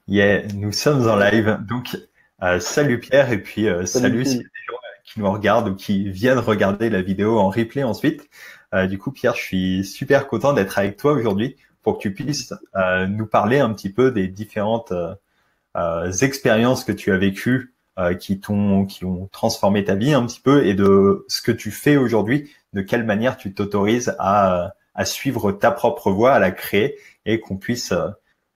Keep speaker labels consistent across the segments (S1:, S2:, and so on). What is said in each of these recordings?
S1: Yeah, nous sommes en live. Donc, salut Pierre et puis
S2: Salut
S1: salut s'il y a
S2: Phil.
S1: des gens qui nous regardent ou qui viennent regarder la vidéo en replay ensuite. Du coup, Pierre, je suis super content d'être avec toi aujourd'hui pour que tu puisses nous parler un petit peu des différentes expériences que tu as vécues qui ont transformé ta vie un petit peu et de ce que tu fais aujourd'hui, de quelle manière tu t'autorises à suivre ta propre voie, à la créer et qu'on puisse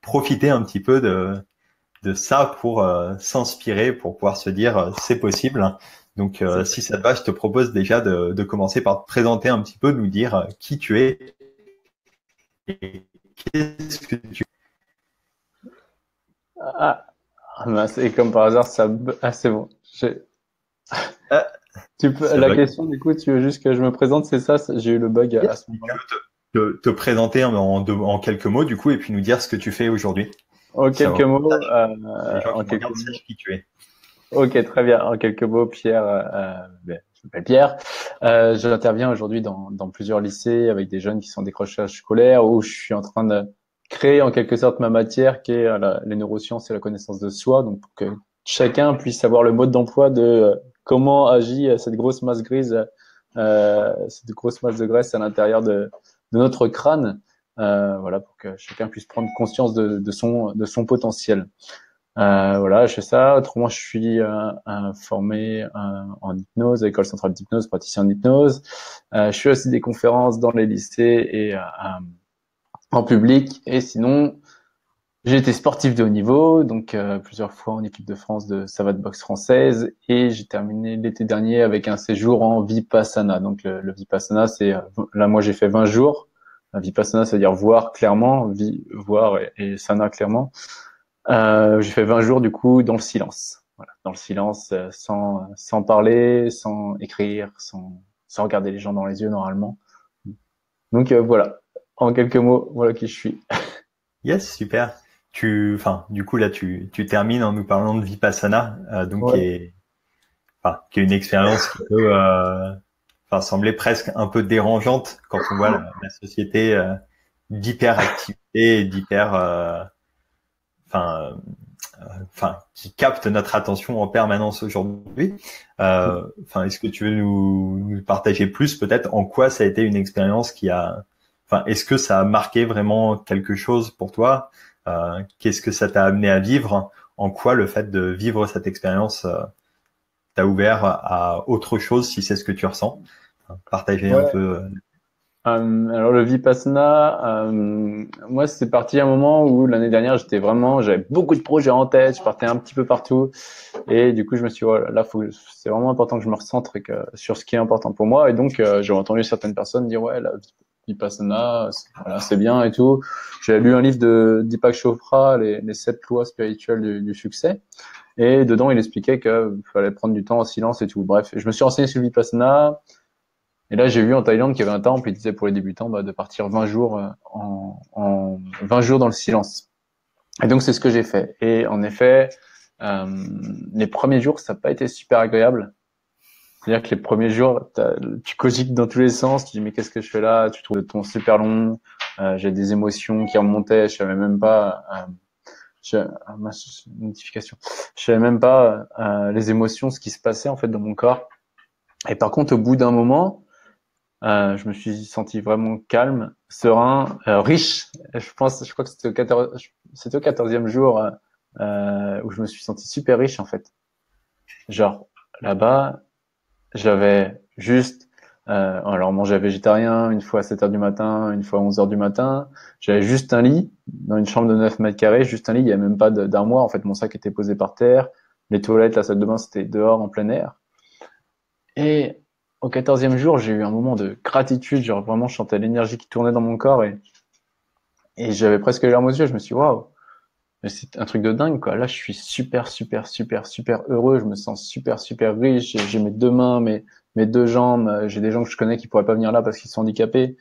S1: profiter un petit peu de ça pour s'inspirer, pour pouvoir se dire c'est possible. Donc,
S2: C'est
S1: si ça te va, je te propose déjà de commencer par te présenter un petit peu, de nous dire qui tu es et qu'est-ce que tu
S2: Ah, mince, et comme par hasard, ah, c'est bon.
S1: ah, ça
S2: La
S1: bug.
S2: question, du coup, tu veux juste que je me présente, c'est ça? J'ai eu le bug à
S1: Yes.
S2: ce
S1: Si tu
S2: moment-là.
S1: veux te présenter en quelques mots, du coup, et puis nous dire ce que tu fais aujourd'hui.
S2: En
S1: Ça
S2: quelques
S1: va.
S2: mots,
S1: Les gens
S2: en
S1: qui nous
S2: quelques
S1: regardent
S2: mots.
S1: sachent qui tu es.
S2: Ok, très bien. En quelques mots, Pierre, je m'appelle Pierre. J'interviens aujourd'hui dans plusieurs lycées avec des jeunes qui sont en décrochage scolaire où je suis en train de créer en quelque sorte ma matière qui est les neurosciences et la connaissance de soi. Donc, pour que chacun puisse avoir le mode d'emploi de comment agit cette grosse masse grise, cette grosse masse de graisse à l'intérieur de notre crâne. Voilà, pour que chacun puisse prendre conscience de son potentiel. Voilà, je fais ça. Autrement, je suis formé en hypnose, à l'école centrale d'hypnose, praticien en hypnose. Je fais aussi des conférences dans les lycées et en public. Et sinon, j'ai été sportif de haut niveau, donc plusieurs fois en équipe de France de savate boxe française. Et j'ai terminé l'été dernier avec un séjour en Vipassana. Donc le Vipassana, c'est là moi j'ai fait 20 jours. Vipassana, c'est-à-dire voir clairement, voir et sana clairement. J'ai fait 20 jours du coup dans le silence. Voilà, dans le silence, sans parler, sans écrire, sans regarder les gens dans les yeux normalement. Donc voilà, en quelques mots, voilà qui je suis.
S1: Yes, super. Enfin, du coup là, tu termines en nous parlant de Vipassana, donc
S2: Ouais.
S1: qui est une expérience qui peut, enfin, sembler presque un peu dérangeante quand on voit la société d'hyperactivité et enfin, qui capte notre attention en permanence aujourd'hui. Enfin, est-ce que tu veux nous partager plus peut-être en quoi ça a été une expérience enfin, est-ce que ça a marqué vraiment quelque chose pour toi? Qu'est-ce que ça t'a amené à vivre? En quoi le fait de vivre cette expérience t'a ouvert à autre chose si c'est ce que tu ressens? Partager un
S2: Ouais.
S1: peu.
S2: Alors le Vipassana, moi c'est parti à un moment où l'année dernière j'avais beaucoup de projets en tête, je partais un petit peu partout et du coup je me suis dit, voilà, là c'est vraiment important que je me recentre sur ce qui est important pour moi et donc j'ai entendu certaines personnes dire ouais la Vipassana voilà, c'est bien et tout. J'ai lu un livre de Deepak Chopra, les 7 lois spirituelles du succès et dedans il expliquait qu'il fallait prendre du temps en silence et tout. Bref, je me suis renseigné sur le Vipassana. Et là, j'ai vu en Thaïlande qu'il y avait un temple, il disait pour les débutants de partir 20 jours 20 jours dans le silence. Et donc c'est ce que j'ai fait. Et en effet, euh, les premiers jours, ça n'a pas été super agréable. C'est-à-dire que les premiers jours, tu cogites dans tous les sens, tu dis mais qu'est-ce que je fais là? Tu trouves le ton super long, j'ai des émotions qui remontaient, je savais même pas. Notification. Je savais même pas les émotions, ce qui se passait en fait dans mon corps. Et par contre, au bout d'un moment, je me suis senti vraiment calme, serein, riche. Je crois que c'était au 14e jour où je me suis senti super riche en fait. Genre là-bas, j'avais juste, alors manger végétarien une fois à 7 heures du matin, une fois à 11 heures du matin. J'avais juste un lit dans une chambre de 9 mètres carrés, juste un lit. Il y avait même pas d'armoire en fait. Mon sac était posé par terre. Les toilettes, la salle de bain, c'était dehors en plein air. Et au 14e jour, j'ai eu un moment de gratitude, genre vraiment je sentais l'énergie qui tournait dans mon corps et j'avais presque les larmes aux yeux, je me suis dit waouh, mais c'est un truc de dingue quoi. Là, je suis super super super super heureux, je me sens super super riche, j'ai mes 2 mains, mes 2 jambes, j'ai des gens que je connais qui pourraient pas venir là parce qu'ils sont handicapés.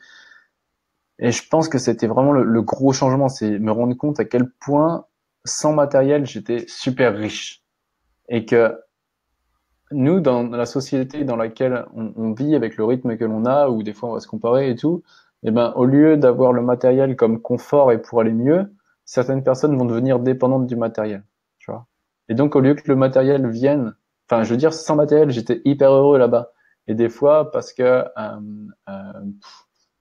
S2: Et je pense que c'était vraiment le gros changement, c'est me rendre compte à quel point sans matériel, j'étais super riche et que nous, dans la société dans laquelle on vit avec le rythme que l'on a, où des fois on va se comparer et tout, eh ben, au lieu d'avoir le matériel comme confort et pour aller mieux, certaines personnes vont devenir dépendantes du matériel, tu vois. Et donc, au lieu que le matériel vienne, enfin, je veux dire, sans matériel, j'étais hyper heureux là-bas. Et des fois, parce que,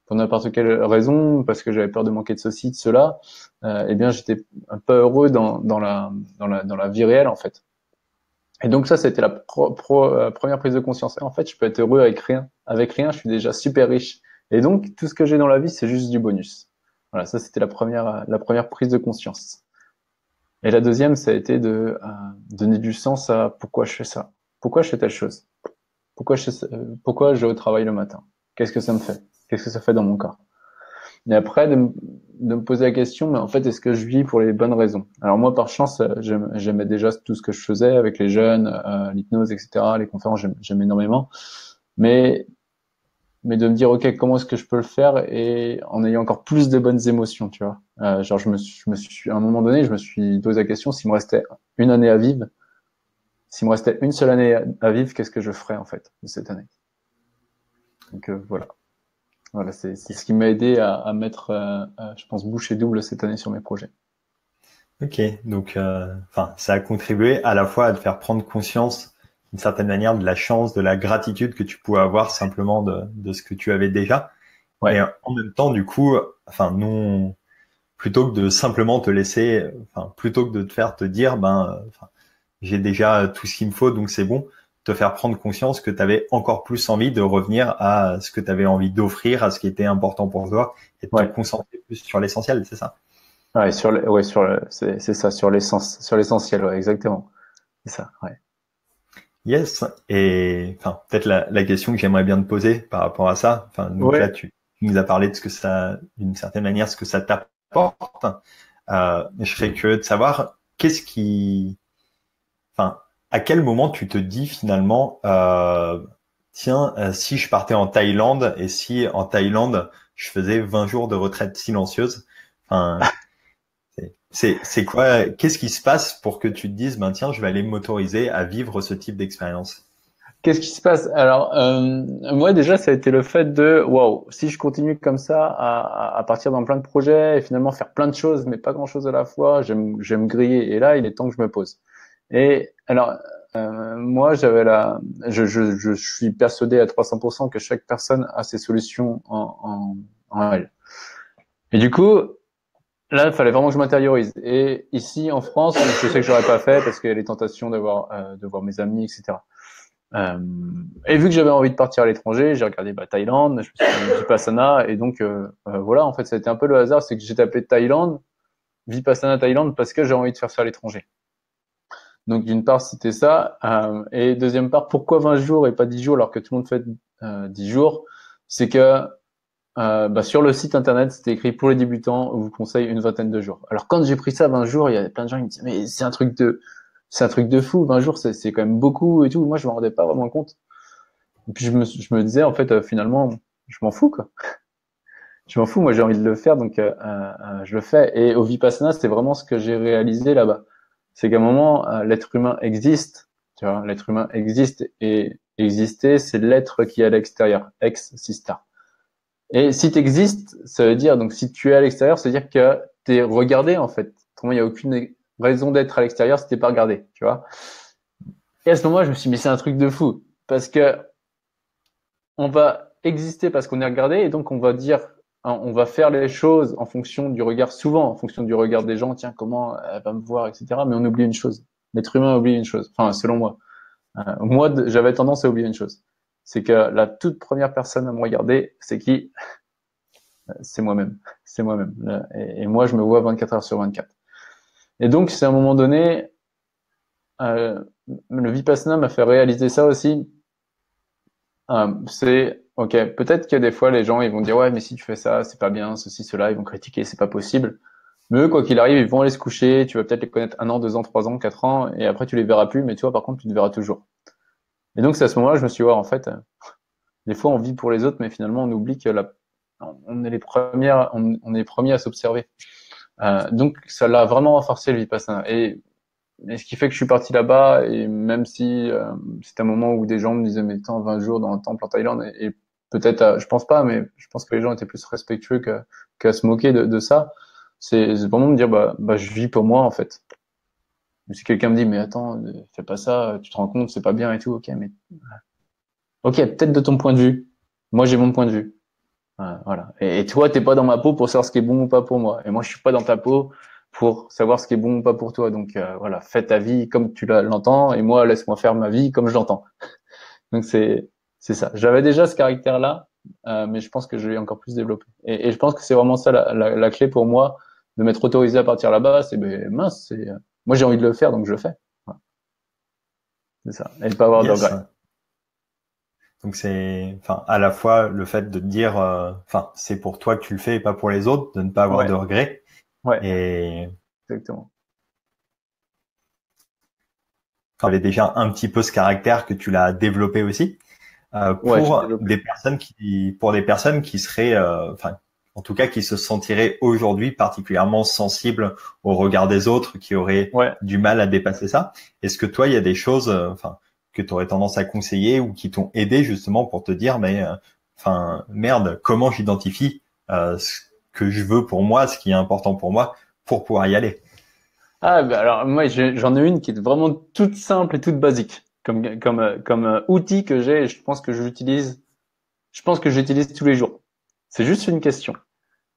S2: pour n'importe quelle raison, parce que j'avais peur de manquer de ceci, de cela, eh bien, j'étais un peu heureux dans la vie réelle, en fait. Et donc ça, c'était la première prise de conscience. Et en fait, je peux être heureux avec rien. Avec rien, je suis déjà super riche. Et donc, tout ce que j'ai dans la vie, c'est juste du bonus. Voilà, ça, c'était la première prise de conscience. Et la deuxième, ça a été de donner du sens à pourquoi je fais ça. Pourquoi je fais telle chose. Pourquoi je vais au travail le matin. Qu'est-ce que ça me fait? Qu'est-ce que ça fait dans mon corps? Et après, de me poser la question, mais en fait, est-ce que je vis pour les bonnes raisons? Alors moi, par chance, j'aimais déjà tout ce que je faisais avec les jeunes, l'hypnose, etc., les conférences, j'aime énormément. Mais, mais de me dire, OK, comment est-ce que je peux le faire et en ayant encore plus de bonnes émotions, tu vois? Genre, à un moment donné, je me suis posé la question, s'il me restait une année à vivre, s'il me restait une seule année à vivre, qu'est-ce que je ferais, en fait, de cette année? Donc, voilà. Voilà, c'est ce qui m'a aidé à mettre, je pense, bouchée double cette année sur mes projets.
S1: Ok, donc enfin, ça a contribué à la fois à te faire prendre conscience d'une certaine manière de la chance, de la gratitude que tu pouvais avoir simplement de ce que tu avais déjà. Et
S2: Ouais,
S1: en même temps, du coup, enfin, non, plutôt que de simplement te laisser, enfin, plutôt que de te faire te dire, enfin, j'ai déjà tout ce qu'il me faut, donc c'est bon, te faire prendre conscience que tu avais encore plus envie de revenir à ce que tu avais envie d'offrir, à ce qui était important pour toi, et de te
S2: ouais,
S1: concentrer plus sur l'essentiel, c'est ça?
S2: ouais, c'est ça, sur l'essentiel, ouais, exactement. C'est ça, ouais.
S1: Yes, et enfin peut-être la question que j'aimerais bien te poser par rapport à ça. Enfin donc là
S2: Ouais,
S1: tu nous as parlé de ce que ça, d'une certaine manière, ce que ça t'apporte. Je serais curieux de savoir qu'est-ce qui, enfin à quel moment tu te dis finalement, tiens si je partais en Thaïlande et si en Thaïlande je faisais 20 jours de retraite silencieuse. Enfin c'est quoi, qu'est-ce qui se passe pour que tu te dises ben tiens je vais aller m'autoriser à vivre ce type d'expérience.
S2: qu'est-ce qui se passe? Alors, moi déjà, ça a été le fait de, waouh, si je continue comme ça à partir dans plein de projets et finalement faire plein de choses, mais pas grand-chose à la fois, je vais me griller. Et là, il est temps que je me pose. Et alors, moi, je suis persuadé à 300% que chaque personne a ses solutions en elle. Et du coup, là, il fallait vraiment que je matériorise. Et ici, en France, je sais que j'aurais pas fait parce qu'il y a les tentations de voir mes amis, etc. Euh, et vu que j'avais envie de partir à l'étranger, j'ai regardé Thaïlande, je me suis dit Vipassana, et donc voilà, en fait, ça a été un peu le hasard, c'est que j'ai tapé Thaïlande, Vipassana Thaïlande, parce que j'ai envie de faire ça à l'étranger. Donc d'une part, c'était ça, et deuxième part, pourquoi 20 jours et pas 10 jours alors que tout le monde fait 10 jours? C'est que sur le site internet, c'était écrit pour les débutants, on vous conseille une vingtaine de jours. Alors quand j'ai pris ça 20 jours, il y avait plein de gens qui me disaient mais c'est un truc de fou, 20 jours c'est quand même beaucoup et tout. Moi je m'en rendais pas vraiment compte. Et puis je me disais en fait finalement je m'en fous quoi. Je m'en fous, moi j'ai envie de le faire donc je le fais. Et au Vipassana, c'est vraiment ce que j'ai réalisé là-bas. C'est qu'à un moment l'être humain existe, tu vois, l'être humain existe et exister c'est l'être qui est à l'extérieur, ex sista. Et si tu existes, ça veut dire, donc si tu es à l'extérieur, ça veut dire que tu es regardé en fait. Autrement, il n'y a aucune raison d'être à l'extérieur si t'es pas regardé, tu vois. Et à ce moment-là, je me suis dit, mais c'est un truc de fou. Parce que on va exister parce qu'on est regardé et donc on va dire, hein, on va faire les choses en fonction du regard, souvent en fonction du regard des gens, tiens, comment elle va me voir, etc. Mais on oublie une chose. L'être humain oublie une chose. Enfin, selon moi. Moi, j'avais tendance à oublier une chose. C'est que la toute première personne à me regarder, c'est qui? C'est moi-même. C'est moi-même. Et moi, je me vois 24 heures sur 24. Et donc, c'est à un moment donné, euh, le Vipassana m'a fait réaliser ça aussi. C'est, ok, peut-être que des fois, les gens, ils vont dire, ouais, mais si tu fais ça, c'est pas bien, ceci, cela, ils vont critiquer, c'est pas possible. Mais eux, quoi qu'il arrive, ils vont aller se coucher, tu vas peut-être les connaître 1 an, 2 ans, 3 ans, 4 ans, et après, tu les verras plus, mais toi, par contre, tu te verras toujours. Et donc, c'est à ce moment-là, je me suis dit, ouais, en fait, des fois, on vit pour les autres, mais finalement, on oublie que on est on est les premiers à s'observer. Donc ça l'a vraiment renforcé le Vipassana. Et ce qui fait que je suis parti là-bas, et même si c'était un moment où des gens me disaient mais attends, 20 jours dans un temple en Thaïlande, et peut-être, je pense pas, mais je pense que les gens étaient plus respectueux qu'à se moquer de ça. C'est vraiment me dire, je vis pour moi, en fait. Si quelqu'un me dit, mais attends, fais pas ça, tu te rends compte, c'est pas bien et tout, ok, peut-être de ton point de vue. Moi, j'ai mon point de vue. Voilà. Et toi, t'es pas dans ma peau pour savoir ce qui est bon ou pas pour moi. Et moi, je suis pas dans ta peau pour savoir ce qui est bon ou pas pour toi. Donc, voilà, fais ta vie comme tu l'entends, et moi, laisse-moi faire ma vie comme je l'entends. Donc, c'est ça. J'avais déjà ce caractère-là, mais je pense que je l'ai encore plus développé. Et je pense que c'est vraiment ça la clé pour moi de m'être autorisé à partir là-bas. C'est, ben, mince, moi, j'ai envie de le faire, donc je le fais. Voilà. C'est ça. Et de pas avoir de
S1: Yes.
S2: regrets.
S1: Donc c'est, enfin, à la fois le fait de te dire, enfin, c'est pour toi que tu le fais et pas pour les autres, de ne pas avoir
S2: Ouais,
S1: de regrets.
S2: ouais,
S1: Et
S2: exactement.
S1: tu avais déjà un petit peu ce caractère que tu l'as développé aussi.
S2: Ouais, je
S1: Pour
S2: développe.
S1: des personnes qui seraient, enfin, en tout cas, qui se sentiraient aujourd'hui particulièrement sensibles au regard des autres, qui auraient
S2: Ouais.
S1: du mal à dépasser ça. Est-ce que toi, il y a des choses, enfin, que tu aurais tendance à conseiller ou qui t'ont aidé justement pour te dire, mais, enfin, merde, comment j'identifie ce que je veux pour moi, ce qui est important pour moi, pour pouvoir y aller?
S2: Ah, bah alors moi j'en ai une qui est vraiment toute simple et toute basique comme outil que j'ai et je pense que j'utilise tous les jours. C'est juste une question.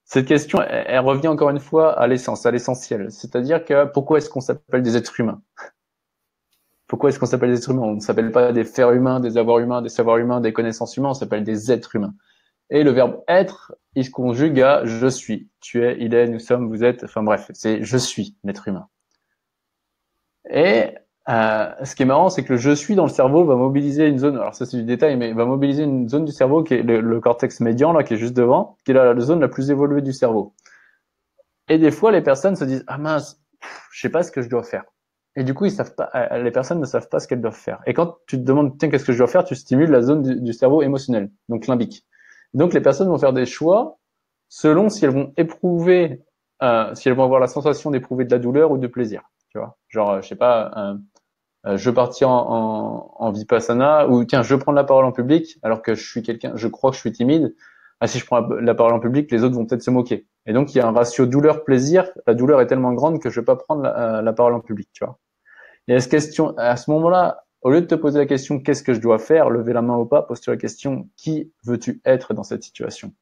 S2: Cette question elle revient encore une fois à l'essence, à l'essentiel. C'est-à-dire que pourquoi est-ce qu'on s'appelle des êtres humains? Pourquoi est-ce qu'on s'appelle des êtres humains? On ne s'appelle pas des fers humains, des avoirs humains, des savoirs humains, des connaissances humaines, on s'appelle des êtres humains. Et le verbe être, il se conjugue à je suis. Tu es, il est, nous sommes, vous êtes, enfin bref, c'est je suis l'être humain. Et ce qui est marrant, c'est que le je suis dans le cerveau va mobiliser une zone, alors ça c'est du détail, mais va mobiliser une zone du cerveau qui est le cortex médian, là, qui est juste devant, qui est la zone la plus évoluée du cerveau. Et des fois, les personnes se disent, ah mince, je sais pas ce que je dois faire. Et du coup, ils savent pas, les personnes ne savent pas ce qu'elles doivent faire. Et quand tu te demandes, tiens, qu'est-ce que je dois faire, tu stimules la zone du cerveau émotionnel, donc limbique. Donc, les personnes vont faire des choix selon si elles vont éprouver, si elles vont avoir la sensation d'éprouver de la douleur ou de plaisir. Tu vois, genre, je sais pas, je partir en vipassana ou tiens, je prends la parole en public alors que je suis quelqu'un, je crois que je suis timide. Ah, si je prends la parole en public, les autres vont peut-être se moquer. Et donc, il y a un ratio douleur-plaisir. La douleur est tellement grande que je vais pas prendre la parole en public, tu vois. Et à ce moment-là, au lieu de te poser la question qu'est-ce que je dois faire, lever la main ou pas, pose-toi la question qui veux-tu être dans cette situation?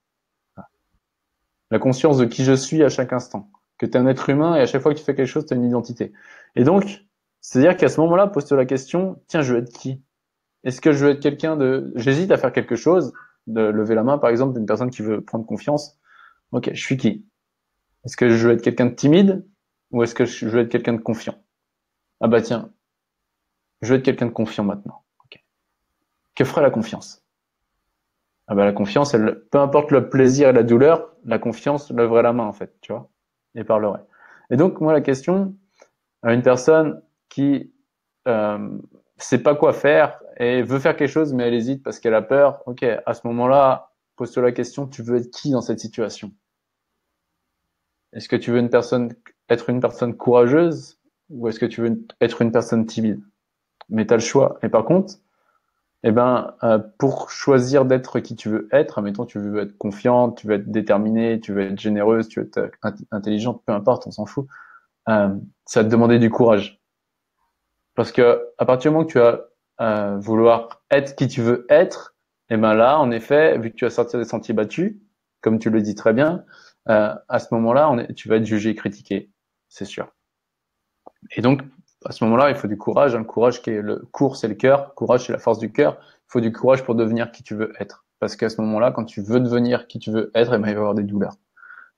S2: La conscience de qui je suis à chaque instant. Que tu es un être humain et à chaque fois que tu fais quelque chose, tu as une identité. Et donc, c'est-à-dire qu'à ce moment-là, pose-toi la question, tiens, je veux être qui? Est-ce que je veux être quelqu'un de... J'hésite à faire quelque chose, de lever la main, par exemple, d'une personne qui veut prendre confiance. Ok, je suis qui? Est-ce que je veux être quelqu'un de timide ou est-ce que je veux être quelqu'un de confiant? Ah bah tiens, je veux être quelqu'un de confiant maintenant. Ok. Que ferait la confiance? Ah bah la confiance, elle, peu importe le plaisir et la douleur, la confiance lèverait la main en fait, tu vois, et parlerait. Et donc moi la question à une personne qui euh, sait pas quoi faire et veut faire quelque chose mais elle hésite parce qu'elle a peur. Ok, à ce moment-là, pose-toi la question, tu veux être qui dans cette situation? Est-ce que tu veux être une personne courageuse ou est-ce que tu veux être une personne timide? Mais tu as le choix. Et par contre, pour choisir d'être qui tu veux être, admettons, tu veux être confiante, tu veux être déterminée, tu veux être généreuse, tu veux être intelligente, peu importe, on s'en fout. Ça va te demander du courage. Parce que à partir du moment que tu vas vouloir être qui tu veux être, et ben là, en effet, vu que tu vas sortir des sentiers battus, comme tu le dis très bien, à ce moment-là, tu vas être jugé et critiqué, c'est sûr. Et donc, à ce moment-là, il faut du courage. Le courage qui est le cours, c'est le cœur. Courage, c'est la force du cœur. Il faut du courage pour devenir qui tu veux être. Parce qu'à ce moment-là, quand tu veux devenir qui tu veux être, eh ben, il va y avoir des douleurs.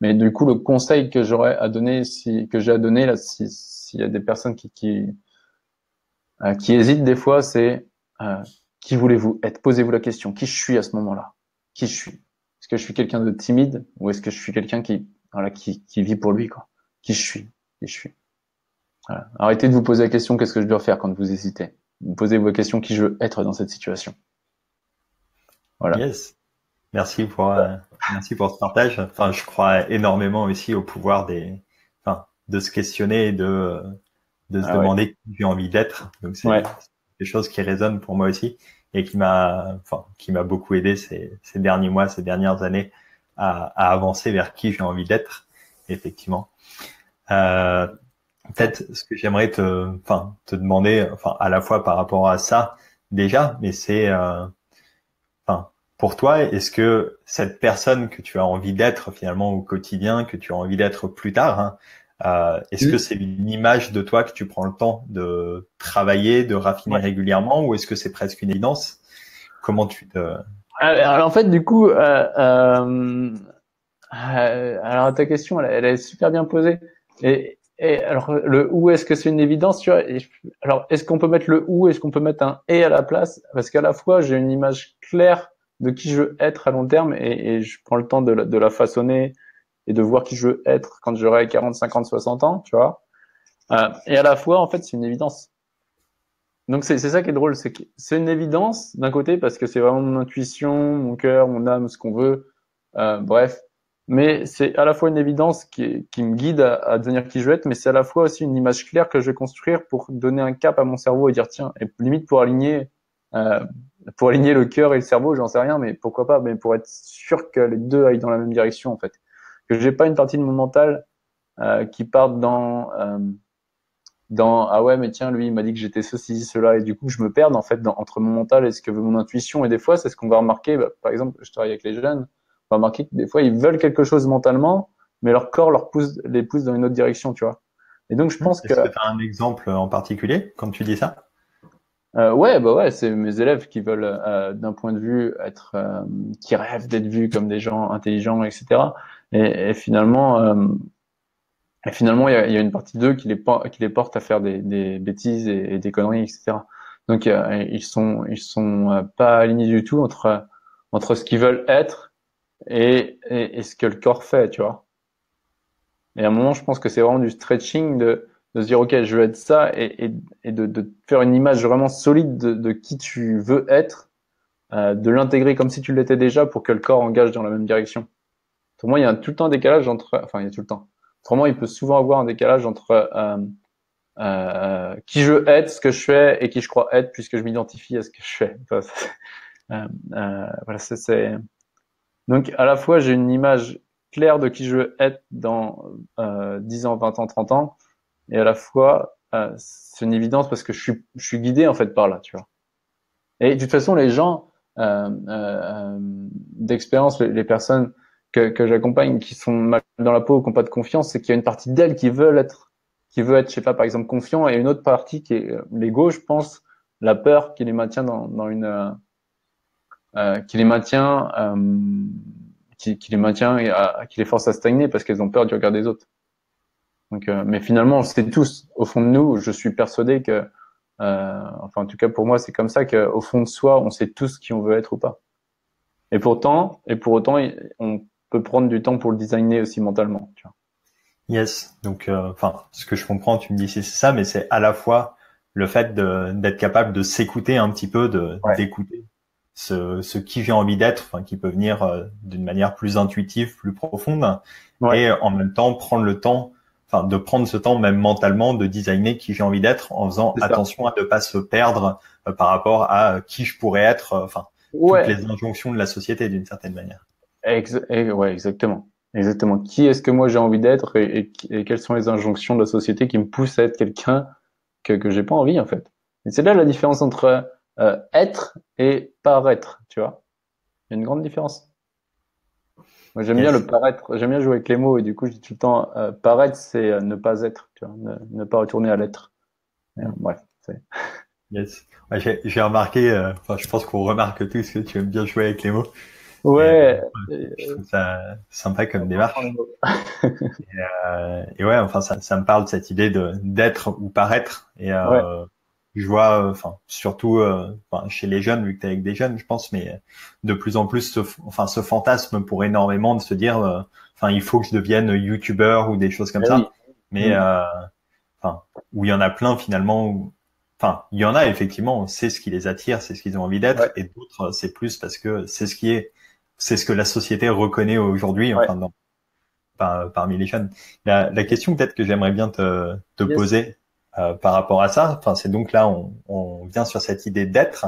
S2: Mais du coup, le conseil que j'aurais à donner, que j'ai à donner là, s'il y a des personnes qui hésitent des fois, c'est euh, qui voulez-vous être? Posez-vous la question. Qui je suis à ce moment-là? Qui je suis? Est-ce que je suis quelqu'un de timide ou est-ce que je suis quelqu'un voilà, qui vit pour lui, quoi? Qui je suis? Qui je suis? Voilà. Arrêtez de vous poser la question qu'est-ce que je dois faire quand vous hésitez. Vous posez vos questions qui je veux être dans cette situation. Voilà.
S1: Yes. Merci pour ce partage. Enfin, je crois énormément aussi au pouvoir enfin, de se questionner et de se
S2: Ah ouais.
S1: demander qui j'ai envie d'être. Donc, c'est
S2: Ouais.
S1: quelque chose qui résonne pour moi aussi. et qui m'a beaucoup aidé ces derniers mois, ces dernières années à avancer vers qui j'ai envie d'être, effectivement. Peut-être ce que j'aimerais te demander, à la fois par rapport à ça déjà, mais c'est, pour toi, est-ce que cette personne que tu as envie d'être finalement au quotidien, que tu as envie d'être plus tard, hein, est-ce que c'est une image de toi que tu prends le temps de travailler, de raffiner régulièrement, ou est-ce que c'est presque une évidence? Comment tu te...
S2: Alors en fait, du coup, alors ta question, elle est super bien posée. Et alors le où est-ce que c'est une évidence, tu vois? Alors est-ce qu'on peut mettre le où, est-ce qu'on peut mettre un et à la place? Parce qu'à la fois j'ai une image claire de qui je veux être à long terme et je prends le temps de la façonner et de voir qui je veux être quand j'aurai 40, 50, 60 ans, tu vois. Et à la fois, en fait, c'est une évidence. Donc c'est ça qui est drôle, c'est que c'est une évidence d'un côté parce que c'est vraiment mon intuition, mon cœur, mon âme, ce qu'on veut, bref. Mais c'est à la fois une évidence qui me guide à devenir qui je veux être, mais c'est à la fois aussi une image claire que je vais construire pour donner un cap à mon cerveau et dire tiens, et limite pour aligner le cœur et le cerveau, j'en sais rien, mais pourquoi pas, mais pour être sûr que les deux aillent dans la même direction en fait, que j'ai pas une partie de mon mental qui parte dans ah ouais mais tiens lui il m'a dit que j'étais ceci cela et du coup je me perds en fait entre mon mental et ce que veut mon intuition et des fois c'est ce qu'on va remarquer par exemple je travaille avec les jeunes on va remarquer que des fois ils veulent quelque chose mentalement mais leur corps les pousse dans une autre direction tu vois et donc je pense que
S1: Est-ce que tu as un exemple en particulier quand tu dis ça?
S2: ouais c'est mes élèves qui veulent d'un point de vue être qui rêvent d'être vus comme des gens intelligents etc et finalement, il y a une partie d'eux qui les porte à faire des bêtises et des conneries, etc. Donc, ils sont pas alignés du tout entre ce qu'ils veulent être et ce que le corps fait, tu vois. Et à un moment, je pense que c'est vraiment du stretching de se dire, OK, je veux être ça et de faire une image vraiment solide de qui tu veux être, de l'intégrer comme si tu l'étais déjà pour que le corps engage dans la même direction. Pour moi, il y a tout le temps un décalage enfin, il y a tout le temps. Autrement, il peut souvent avoir un décalage entre qui je veux être, ce que je fais, et qui je crois être, puisque je m'identifie à ce que je fais. Enfin, voilà, donc à la fois j'ai une image claire de qui je veux être dans 10 ans, 20 ans, 30 ans, et à la fois c'est une évidence parce que je suis guidé en fait par là, tu vois. Et de toute façon, les gens d'expérience, les personnes que j'accompagne qui sont mal dans la peau, qui n'ont pas de confiance, c'est qu'il y a une partie d'elles qui veut être, je sais pas, par exemple, confiant, et une autre partie qui est l'ego, je pense, la peur qui les maintient dans une, qui les maintient, qui les maintient et qui les force à stagner parce qu'elles ont peur du regard des autres. Donc, mais finalement, on sait tous, au fond de nous, je suis persuadé que enfin, en tout cas, pour moi, c'est comme ça qu'au fond de soi, on sait tous qui on veut être ou pas. Et pour autant, on peut prendre du temps pour le designer aussi mentalement, tu vois.
S1: Yes. Donc, ce que je comprends, tu me dis c'est ça, mais c'est à la fois le fait d'être capable de s'écouter un petit peu, d'écouter ce qui j'ai envie d'être, qui peut venir d'une manière plus intuitive, plus profonde, et en même temps prendre le temps, de prendre ce temps même mentalement de designer qui j'ai envie d'être, en faisant attention à ne pas se perdre par rapport à qui je pourrais être, toutes les injonctions de la société d'une certaine manière.
S2: Ouais, exactement. Exactement. Qui est-ce que moi j'ai envie d'être et quelles sont les injonctions de la société qui me poussent à être quelqu'un que j'ai pas envie en fait. Et c'est là la différence entre être et paraître, tu vois. Il y a une grande différence. Moi j'aime bien le paraître, j'aime bien jouer avec les mots et du coup je dis tout le temps paraître c'est ne pas être, tu vois, ne pas retourner à l'être. Bref.
S1: Yes. Ouais, j'ai remarqué, je pense qu'on remarque tous que tu aimes bien jouer avec les mots.
S2: Ouais.
S1: Je trouve ça sympa comme démarche. Et ouais, ça me parle de cette idée d'être ou paraître. Et je vois, surtout, chez les jeunes, vu que t'es avec des jeunes, je pense, mais de plus en plus, ce fantasme pour énormément de se dire, il faut que je devienne youtubeur ou des choses comme ça. Oui. Mais, où il y en a plein finalement. Il y en a effectivement, c'est ce qui les attire, c'est ce qu'ils ont envie d'être, et d'autres, c'est plus parce que c'est ce que la société reconnaît aujourd'hui, parmi les jeunes. La question peut-être que j'aimerais bien te poser par rapport à ça, c'est donc là on vient sur cette idée d'être,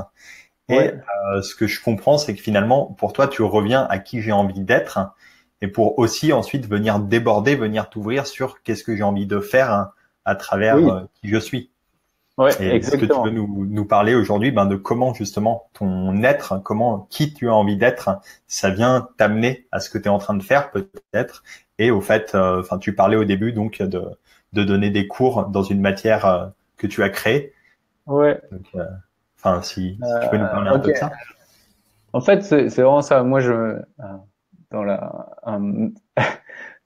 S1: Et
S2: Ouais.
S1: ce que je comprends, c'est que finalement, pour toi, tu reviens à qui j'ai envie d'être et pour aussi ensuite venir déborder, venir t'ouvrir sur qu'est-ce que j'ai envie de faire à travers
S2: Oui.
S1: qui je suis.
S2: Ouais,
S1: Et est-ce que tu veux
S2: exactement.
S1: nous parler aujourd'hui de comment justement ton être, comment qui tu as envie d'être, ça vient t'amener à ce que tu es en train de faire peut-être, et au fait, enfin tu parlais au début donc de donner des cours dans une matière que tu as créée.
S2: Ouais.
S1: Donc, enfin si tu peux nous parler un
S2: Ok.
S1: peu de ça.
S2: En fait, c'est vraiment ça. Moi, dans la,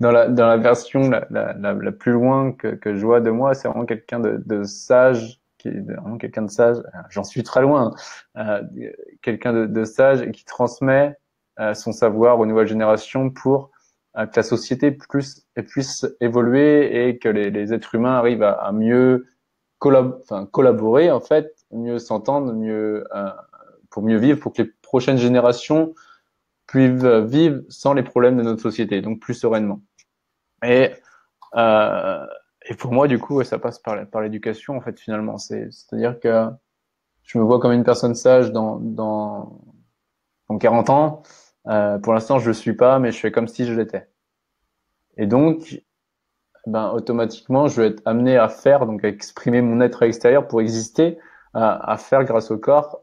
S2: dans la version la plus loin que je vois de moi, c'est vraiment quelqu'un de sage, qui est vraiment quelqu'un de sage. J'en suis très loin. Quelqu'un de sage et qui transmet son savoir aux nouvelles générations pour que la société puisse évoluer et que les êtres humains arrivent à mieux collaborer en fait, mieux s'entendre, mieux pour mieux vivre, pour que les prochaines générations puissent vivre sans les problèmes de notre société, donc plus sereinement. Et, euh, et pour moi, du coup, ouais, ça passe par l'éducation, en fait, finalement. C'est-à-dire que je me vois comme une personne sage dans 40 ans. Pour l'instant, je le suis pas, mais je fais comme si je l'étais. Et donc, ben, automatiquement, je vais être amené à faire, donc à exprimer mon être extérieur pour exister, à faire grâce au corps,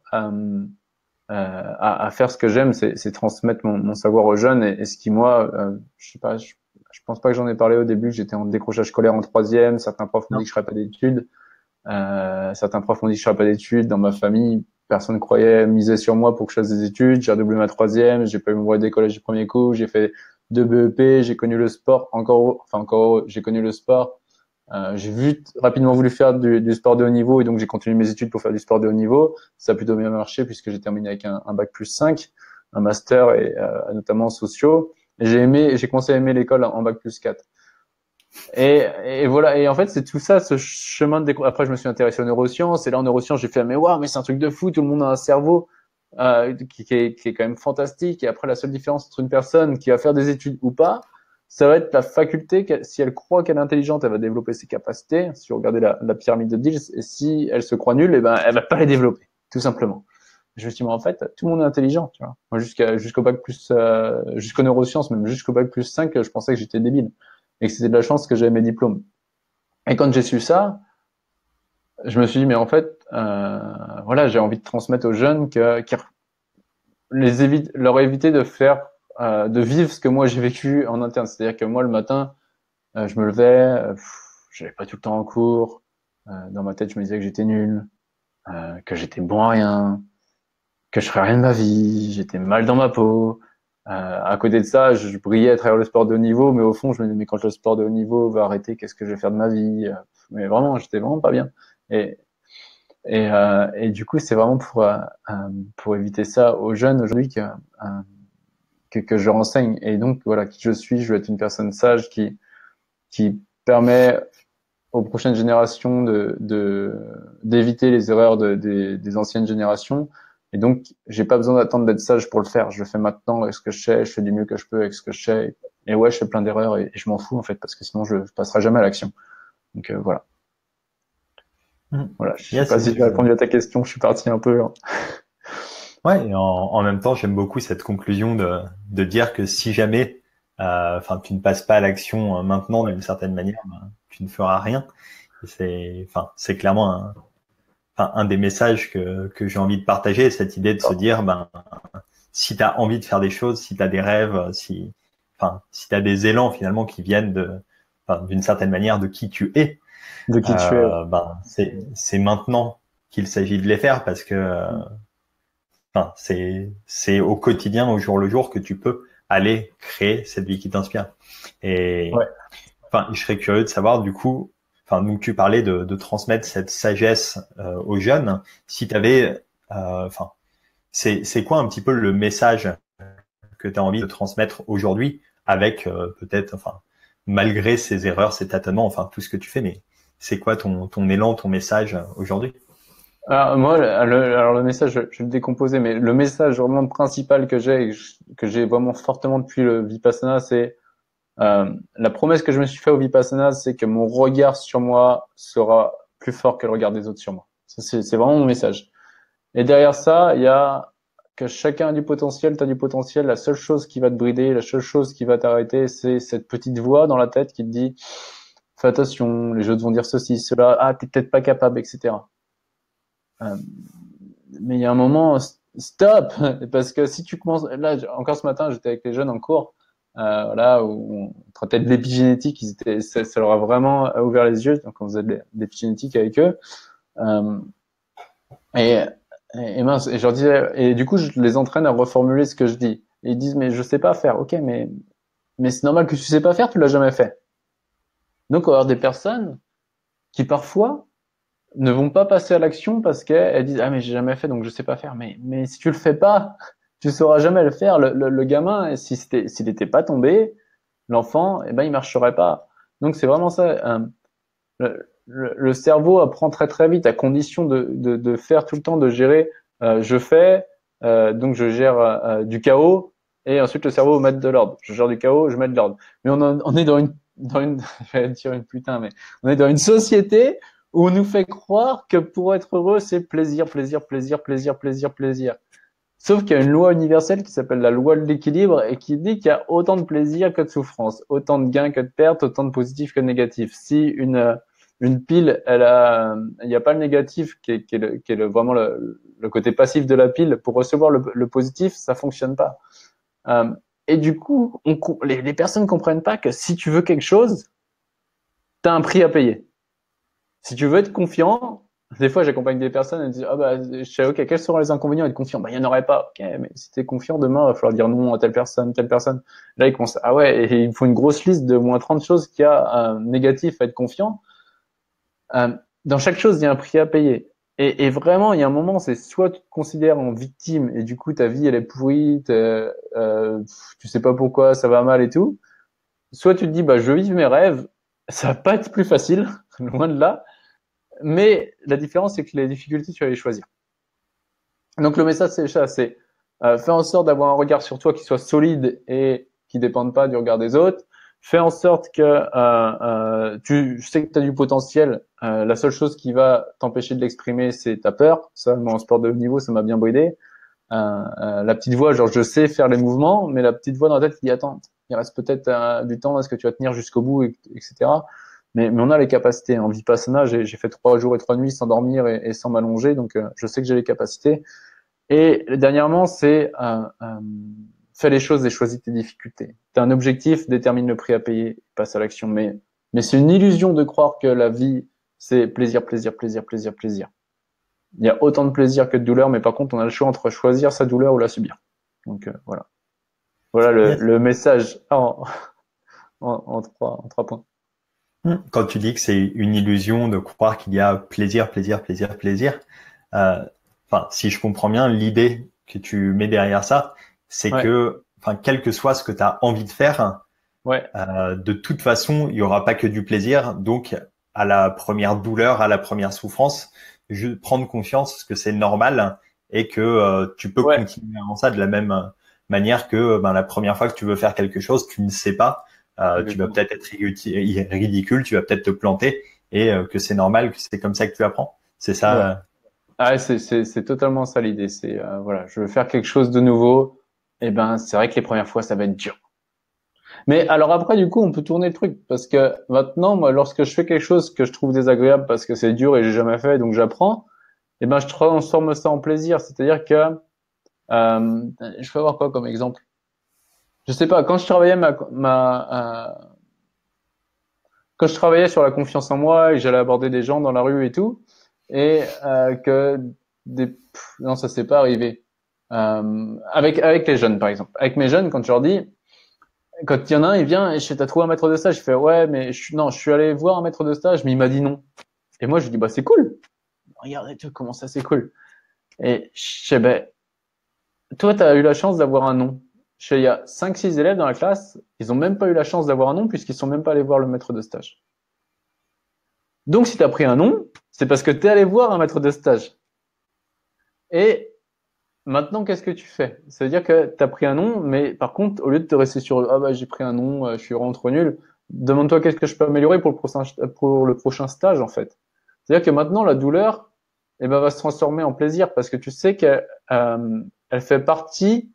S2: à faire ce que j'aime, c'est transmettre mon savoir aux jeunes et ce qui moi, je sais pas, je pense pas que j'en ai parlé au début, que j'étais en décrochage scolaire en troisième, certains profs m'ont dit
S1: Non.
S2: que je ferais pas d'études, certains profs m'ont dit que je ferais pas d'études, dans ma famille, personne croyait, misait sur moi pour que je fasse des études, j'ai redoublé ma troisième, j'ai pas eu mon brevet d'école du premier coup, j'ai fait 2 BEP, j'ai connu le sport, j'ai connu le sport, j'ai rapidement voulu faire du sport de haut niveau et donc j'ai continué mes études pour faire du sport de haut niveau. Ça a plutôt bien marché puisque j'ai terminé avec un bac plus 5, un master et notamment sociaux. Et j'ai commencé à aimer l'école en bac plus 4. Et voilà. Et en fait, c'est tout ça, ce chemin de Après, je me suis intéressé aux neurosciences et là, en neurosciences, j'ai fait, mais waouh, mais c'est un truc de fou. Tout le monde a un cerveau qui est quand même fantastique. Et après, la seule différence entre une personne qui va faire des études ou pas, ça va être la faculté. Si elle croit qu'elle est intelligente, elle va développer ses capacités. Si vous regardez la pyramide de Diels, et si elle se croit nulle, eh ben, elle va pas les développer, tout simplement. Je me suis dit, mais en fait, tout le monde est intelligent, tu vois. Moi, jusqu'au bac plus, jusqu'aux neurosciences, même jusqu'au bac plus 5, je pensais que j'étais débile et que c'était de la chance que j'avais mes diplômes. Et quand j'ai su ça, je me suis dit, mais en fait, voilà, j'ai envie de transmettre aux jeunes qui leur éviter de faire, de vivre ce que moi j'ai vécu en interne. C'est-à-dire que moi, le matin, je me levais, j'avais pas tout le temps en cours. Dans ma tête, je me disais que j'étais nul, que j'étais bon à rien, que je ferais rien de ma vie, j'étais mal dans ma peau. À côté de ça, je brillais à travers le sport de haut niveau, mais au fond, je me disais, mais quand le sport de haut niveau va arrêter, qu'est-ce que je vais faire de ma vie? Mais vraiment, j'étais vraiment pas bien. Et, et du coup, c'est vraiment pour éviter ça aux jeunes aujourd'hui que je renseigne. Et donc, voilà, qui je suis, je veux être une personne sage qui permet aux prochaines générations d'éviter les erreurs des anciennes générations. Et donc, j'ai pas besoin d'attendre d'être sage pour le faire. Je le fais maintenant avec ce que je sais, je fais du mieux que je peux avec ce que je sais. Et ouais, je fais plein d'erreurs et je m'en fous en fait parce que sinon je passerai jamais à l'action. Donc voilà.
S1: Mm.
S2: Voilà. Je sais
S1: Yes,
S2: pas si j'ai répondu à ta question. Je suis parti un peu, hein.
S1: ouais, et en même temps, j'aime beaucoup cette conclusion de dire que si jamais, enfin, tu ne passes pas à l'action maintenant
S2: Ouais.
S1: d'une certaine manière, tu ne feras rien. Et c'est clairement un des messages que j'ai envie de partager, cette idée de se dire, si tu as envie de faire des choses, si tu as des rêves, si tu as des élans finalement qui viennent d'une certaine manière de qui tu es,
S2: De qui tu es. Ouais.
S1: c'est maintenant qu'il s'agit de les faire parce que c'est au quotidien, au jour le jour, que tu peux aller créer cette vie qui t'inspire. Et
S2: Ouais.
S1: je serais curieux de savoir du coup, donc tu parlais de transmettre cette sagesse aux jeunes. Si tu avais, c'est quoi un petit peu le message que tu as envie de transmettre aujourd'hui avec peut-être, malgré ces erreurs, ces tâtonnements, tout ce que tu fais, mais c'est quoi ton élan, ton message aujourd'hui?
S2: Alors, moi, alors le message, je vais le décomposer, mais le message vraiment principal que j'ai, que j'ai vraiment fortement depuis le Vipassana, c'est la promesse que je me suis fait au Vipassana, c'est que mon regard sur moi sera plus fort que le regard des autres sur moi. Ça, c'est vraiment mon message. Et derrière ça, il y a que chacun a du potentiel, tu as du potentiel. La seule chose qui va te brider, la seule chose qui va t'arrêter, c'est cette petite voix dans la tête qui te dit fais attention, les autres vont dire ceci, cela, ah, t'es peut-être pas capable, etc. Mais il y a un moment, stop, parce que si tu commences, là, encore ce matin, j'étais avec les jeunes en cours, là, où on traitait de l'épigénétique, ça leur a vraiment ouvert les yeux, donc on faisait de l'épigénétique avec eux, euh, et, et mince, et je leur disais, et du coup, je les entraîne à reformuler ce que je dis. Et ils disent, mais je sais pas faire. Ok, mais c'est normal que tu sais pas faire, tu l'as jamais fait. Donc, on va avoir des personnes qui parfois ne vont pas passer à l'action parce qu'elles disent, ah, mais j'ai jamais fait, donc je sais pas faire. Mais si tu le fais pas, tu sauras jamais le faire. Le gamin, s'il était pas tombé, l'enfant, eh ben, il marcherait pas. Donc, c'est vraiment ça. Le cerveau apprend très très vite à condition de faire tout le temps, de gérer. Je fais, donc je gère du chaos et ensuite le cerveau va mettre de l'ordre. Je gère du chaos, je mets de l'ordre. Mais on est dans une, je vais dire une putain, mais on est dans une société où on nous fait croire que pour être heureux, c'est plaisir, plaisir, plaisir, plaisir, plaisir, plaisir. Sauf qu'il y a une loi universelle qui s'appelle la loi de l'équilibre et qui dit qu'il y a autant de plaisir que de souffrance, autant de gains que de pertes, autant de positifs que de négatifs. Si une pile, il n'y a pas le négatif qui est vraiment le côté passif de la pile. Pour recevoir le positif, ça fonctionne pas. Et du coup, les personnes comprennent pas que si tu veux quelque chose, t'as un prix à payer. Si tu veux être confiant, des fois j'accompagne des personnes et disent ah bah je sais ok quels seront les inconvénients d'être confiant, bah il y en aurait pas. Ok, mais si t'es confiant demain, il va falloir dire non à telle personne, telle personne. Là ils commencent ah ouais et il faut une grosse liste de moins 30 choses qu'il y a négatif à être confiant. Dans chaque chose, il y a un prix à payer. Et vraiment, il y a un moment, c'est soit tu te considères en victime et du coup ta vie elle est pourrie, tu sais pas pourquoi, ça va mal et tout. Soit tu te dis bah je vis mes rêves, ça va pas être plus facile, loin de là. Mais la différence c'est que les difficultés tu vas les choisir. Donc le message c'est ça, c'est fais en sorte d'avoir un regard sur toi qui soit solide et qui dépende pas du regard des autres. Fais en sorte que tu sais que tu as du potentiel. La seule chose qui va t'empêcher de l'exprimer, c'est ta peur. Ça, moi, en sport de haut niveau, ça m'a bien bridé. La petite voix, genre je sais faire les mouvements, mais la petite voix dans la tête qui dit attends, il reste peut-être du temps, est-ce que tu vas tenir jusqu'au bout, etc. Mais on a les capacités. En Vipassana, j'ai fait 3 jours et 3 nuits sans dormir et sans m'allonger, donc je sais que j'ai les capacités. Et dernièrement, c'est fais les choses et choisis tes difficultés. Tu as un objectif, détermine le prix à payer, passe à l'action. Mais c'est une illusion de croire que la vie, c'est plaisir, plaisir, plaisir, plaisir, plaisir. Il y a autant de plaisir que de douleur, mais par contre, on a le choix entre choisir sa douleur ou la subir. Donc voilà. Voilà le message en 3 points.
S1: Quand tu dis que c'est une illusion de croire qu'il y a plaisir, plaisir, plaisir, plaisir, enfin, si je comprends bien, l'idée que tu mets derrière ça, c'est que, enfin, quel que soit ce que tu as envie de faire, de toute façon, il y aura pas que du plaisir. Donc, à la première douleur, à la première souffrance, je prendre confiance que c'est normal et que tu peux continuer avant ça de la même manière que la première fois que tu veux faire quelque chose, tu ne sais pas. Tu vas peut-être être ridicule, tu vas peut-être te planter et que c'est normal, que c'est comme ça que tu apprends. C'est ça.
S2: Ah, c'est totalement ça l'idée. C'est voilà, je veux faire quelque chose de nouveau. Et ben, c'est vrai que les premières fois, ça va être dur. Mais alors après, du coup, on peut tourner le truc parce que maintenant, moi, lorsque je fais quelque chose que je trouve désagréable parce que c'est dur et j'ai jamais fait, donc j'apprends, et ben, je transforme ça en plaisir. C'est-à-dire que je peux avoir quoi comme exemple? Je sais pas. Quand je travaillais quand je travaillais sur la confiance en moi et que j'allais aborder des gens dans la rue et tout, et que non, ça s'est pas arrivé. Avec les jeunes, par exemple. Avec mes jeunes, quand je leur dis, quand il y en a un, il vient et je fais, t'as trouvé un maître de stage? Je fais, ouais, mais non, je suis allé voir un maître de stage, mais il m'a dit non. Et moi, je lui dis, bah, c'est cool. Regardez, comment ça, c'est cool. Et je sais, ben, toi, t'as eu la chance d'avoir un non. Je sais, il y a 5-6 élèves dans la classe, ils ont même pas eu la chance d'avoir un non puisqu'ils sont même pas allés voir le maître de stage. Donc, si t'as pris un non, c'est parce que t'es allé voir un maître de stage. Et maintenant, qu'est-ce que tu fais? Ça veut dire que tu as pris un nom, mais par contre, au lieu de te rester sur ah bah j'ai pris un nom, je suis vraiment trop nul, demande-toi qu'est-ce que je peux améliorer pour le prochain stage en fait. C'est-à-dire que maintenant la douleur, et ben, va se transformer en plaisir parce que tu sais qu'elle elle fait partie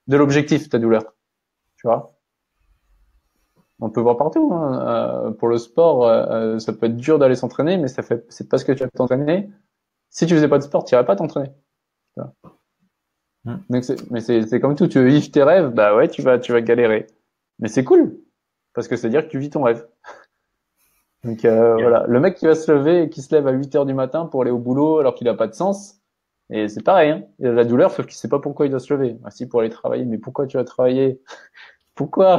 S2: de l'objectif, ta douleur. Tu vois? On peut voir partout, hein. Pour le sport, ça peut être dur d'aller s'entraîner, mais c'est parce que tu vas t'entraîner. Si tu faisais pas de sport, tu irais pas t'entraîner. Tu vois.
S1: Mm.
S2: Donc c'est comme tout. Tu veux vivre tes rêves, bah ouais, tu vas galérer. Mais c'est cool parce que c'est dire que tu vis ton rêve. Donc
S1: Yeah.
S2: voilà, le mec qui va se lever et qui se lève à 8 heures du matin pour aller au boulot alors qu'il a pas de sens, et c'est pareil, hein. Il a de la douleur sauf qu'il sait pas pourquoi il doit se lever. Ah si, pour aller travailler, mais pourquoi tu vas travailler? Pourquoi?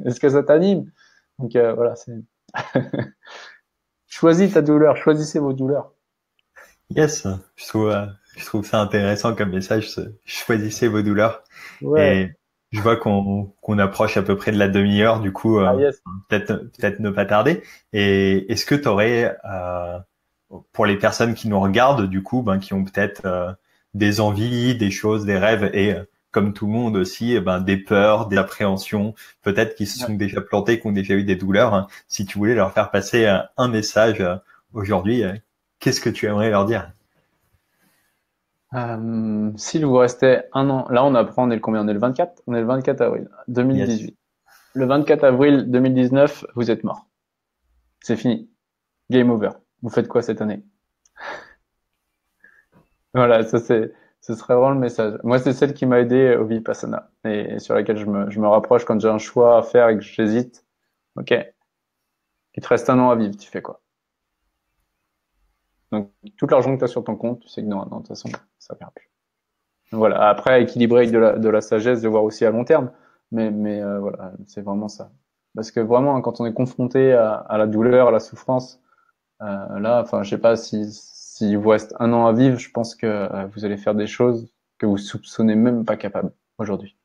S2: Est-ce que ça t'anime? Donc voilà, c'est choisis ta douleur, choisissez vos douleurs.
S1: Yes, je trouve ça intéressant comme message. Choisissez vos douleurs.
S2: Ouais,
S1: Et je vois qu'on approche à peu près de la demi-heure, du coup,
S2: ah yes.
S1: peut-être ne pas tarder. Et est-ce que tu aurais, pour les personnes qui nous regardent, du coup, ben, qui ont peut-être des envies, des choses, des rêves, et comme tout le monde aussi, ben, des peurs, des appréhensions, peut-être qui se
S2: Ouais.
S1: sont déjà plantés, qui ont déjà eu des douleurs, hein. Si tu voulais leur faire passer un message aujourd'hui, qu'est-ce que tu aimerais leur dire?
S2: S'il vous restait un an, là on apprend, on est le combien? On est le 24? On est le 24 avril
S1: Yes.
S2: 2018. Le 24 avril 2019, vous êtes mort. C'est fini. Game over. Vous faites quoi cette année? Voilà, ce serait vraiment le message. Moi, c'est celle qui m'a aidé au Vipassana et sur laquelle je me rapproche quand j'ai un choix à faire et que j'hésite. Ok, il te reste un an à vivre, tu fais quoi? Donc, tout l'argent que tu as sur ton compte, tu sais que non, de toute façon, ça perd plus. Voilà. Après, équilibrer avec de la sagesse, de voir aussi à long terme. Mais voilà, c'est vraiment ça. Parce que vraiment, hein, quand on est confronté à la douleur, à la souffrance, là, enfin, je sais pas si vous reste un an à vivre, je pense que vous allez faire des choses que vous soupçonnez même pas capable aujourd'hui.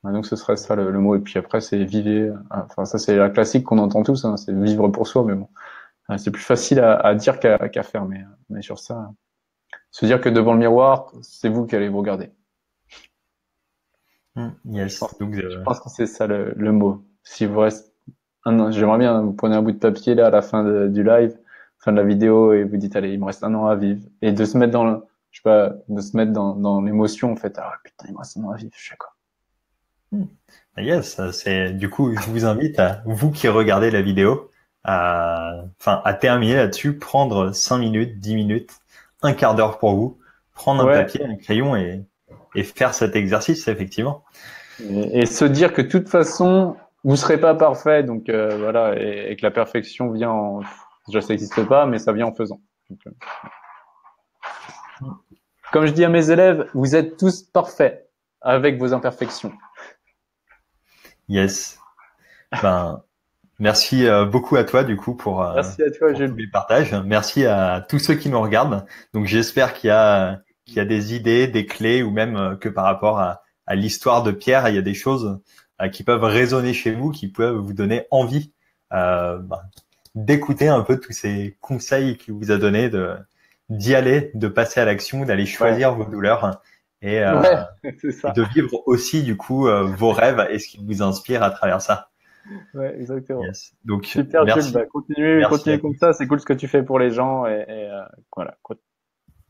S2: Ouais, donc ce serait ça le mot. Et puis après, c'est vivre. Enfin, ça c'est la classique qu'on entend tous, hein, c'est vivre pour soi. Mais bon, c'est plus facile à dire qu'à faire. Mais sur ça, se dire que devant le miroir, c'est vous qui allez vous regarder. Je
S1: Yes.
S2: pense,
S1: Donc,
S2: je pense que c'est ça le mot. Si vous reste un an, j'aimerais bien, vous prenez un bout de papier là à la fin du live, fin de la vidéo, et vous dites, allez, il me reste un an à vivre. Et de se mettre je sais pas, de se mettre dans l'émotion, en fait, ah putain, il me reste un an à vivre, je sais quoi.
S1: yes, c'est du coup, je vous invite à vous qui regardez la vidéo à terminer là-dessus, prendre 5 minutes, 10 minutes, un quart d'heure pour vous, prendre un
S2: Ouais.
S1: papier, un crayon et faire cet exercice, effectivement.
S2: Et se dire que de toute façon, vous serez pas parfait, donc voilà, et que la perfection vient déjà ça n'existe pas, mais ça vient en faisant. Donc, comme je dis à mes élèves, vous êtes tous parfaits avec vos imperfections.
S1: Yes. Ben, merci beaucoup à toi du coup
S2: Merci à toi,
S1: pour tous
S2: Jules.
S1: les partages. Merci à tous ceux qui nous regardent. Donc j'espère qu'il y a des idées, des clés ou même que par rapport à l'histoire de Pierre, il y a des choses qui peuvent résonner chez vous, qui peuvent vous donner envie ben, d'écouter un peu tous ces conseils qu'il vous a donnés, d'y aller, de passer à l'action, d'aller
S2: Ouais,
S1: choisir vos douleurs et,
S2: ouais, c'est
S1: et
S2: ça.
S1: de vivre aussi du coup vos rêves et ce qui vous inspire à travers ça.
S2: Ouais, exactement.
S1: Yes. Donc,
S2: Super, Jules. Bah,
S1: merci à
S2: continue comme
S1: tous.
S2: ça. C'est cool ce que tu fais pour les gens et voilà,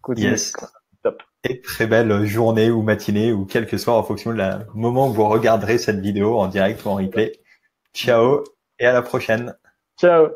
S2: continue.
S1: Yes.
S2: Top.
S1: Et très belle journée ou matinée ou quel que soit en fonction de la moment où vous regarderez cette vidéo en direct ou en replay. Ciao et à la prochaine.
S2: Ciao.